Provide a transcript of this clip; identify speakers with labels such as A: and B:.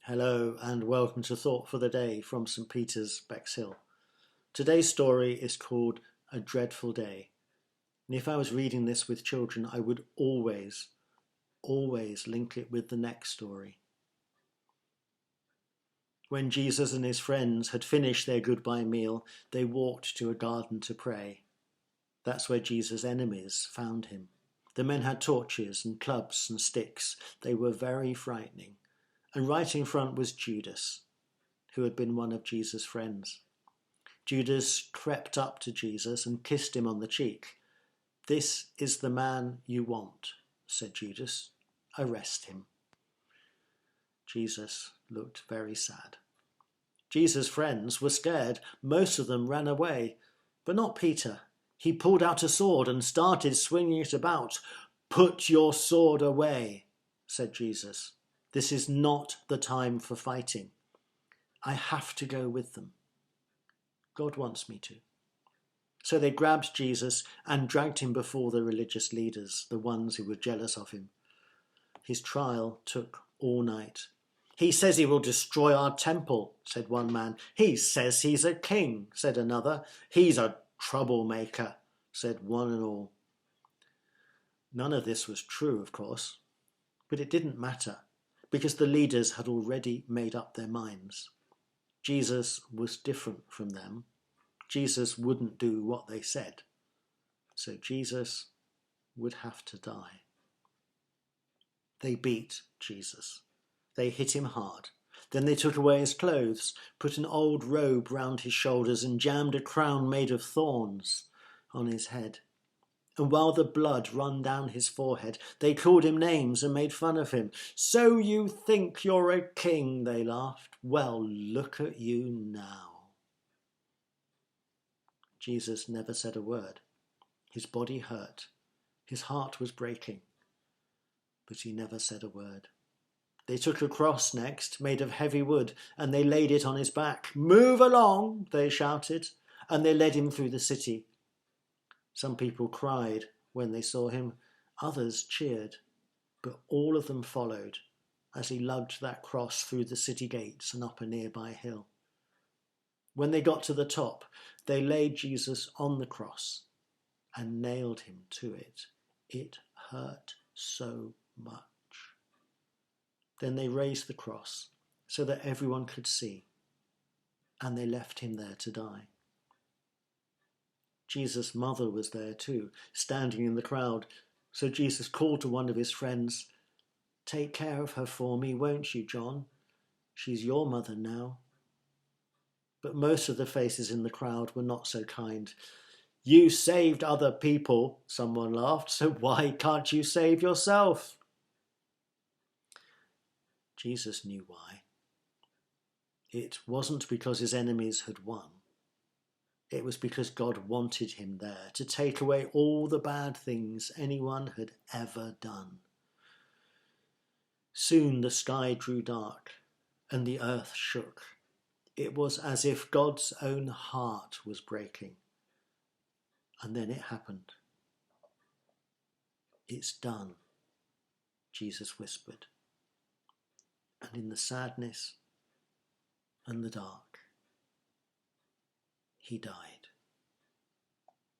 A: Hello and welcome to Thought for the Day from St. Peter's, Bexhill. Today's story is called A Dreadful Day. And if I was reading this with children, I would always link it with the next story. When Jesus and his friends had finished their goodbye meal, they walked to a garden to pray. That's where Jesus' enemies found him. The men had torches and clubs and sticks. They were very frightening. And right in front was Judas, who had been one of Jesus' friends. Judas crept up to Jesus and kissed him on the cheek. "This is the man you want," said Judas. "Arrest him." Jesus looked very sad. Jesus' friends were scared. Most of them ran away, but not Peter. He pulled out a sword and started swinging it about. "Put your sword away," said Jesus. "This is not the time for fighting. I have to go with them. God wants me to." So they grabbed Jesus and dragged him before the religious leaders, the ones who were jealous of him. His trial took all night. "He says he will destroy our temple," said one man. "He says he's a king," said another. "He's a troublemaker," said one and all. None of this was true, of course, but it didn't matter, because the leaders had already made up their minds. Jesus was different from them. Jesus wouldn't do what they said. So Jesus would have to die. They beat Jesus. They hit him hard. Then they took away his clothes, put an old robe round his shoulders, and jammed a crown made of thorns on his head. And while the blood ran down his forehead, they called him names and made fun of him. "So you think you're a king," they laughed. "Well, look at you now." Jesus never said a word. His body hurt. His heart was breaking. But he never said a word. They took a cross next, made of heavy wood, and they laid it on his back. "Move along," they shouted, and they led him through the city. Some people cried when they saw him, others cheered, but all of them followed as he lugged that cross through the city gates and up a nearby hill. When they got to the top, they laid Jesus on the cross and nailed him to it. It hurt so much. Then they raised the cross so that everyone could see, and they left him there to die. Jesus' mother was there too, standing in the crowd. So Jesus called to one of his friends, "Take care of her for me, won't you, John? She's your mother now." But most of the faces in the crowd were not so kind. "You saved other people," someone laughed, "so why can't you save yourself?" Jesus knew why. It wasn't because his enemies had won. It was because God wanted him there to take away all the bad things anyone had ever done. Soon the sky grew dark and the earth shook. It was as if God's own heart was breaking. And then it happened. "It's done," Jesus whispered. And in the sadness and the dark, he died.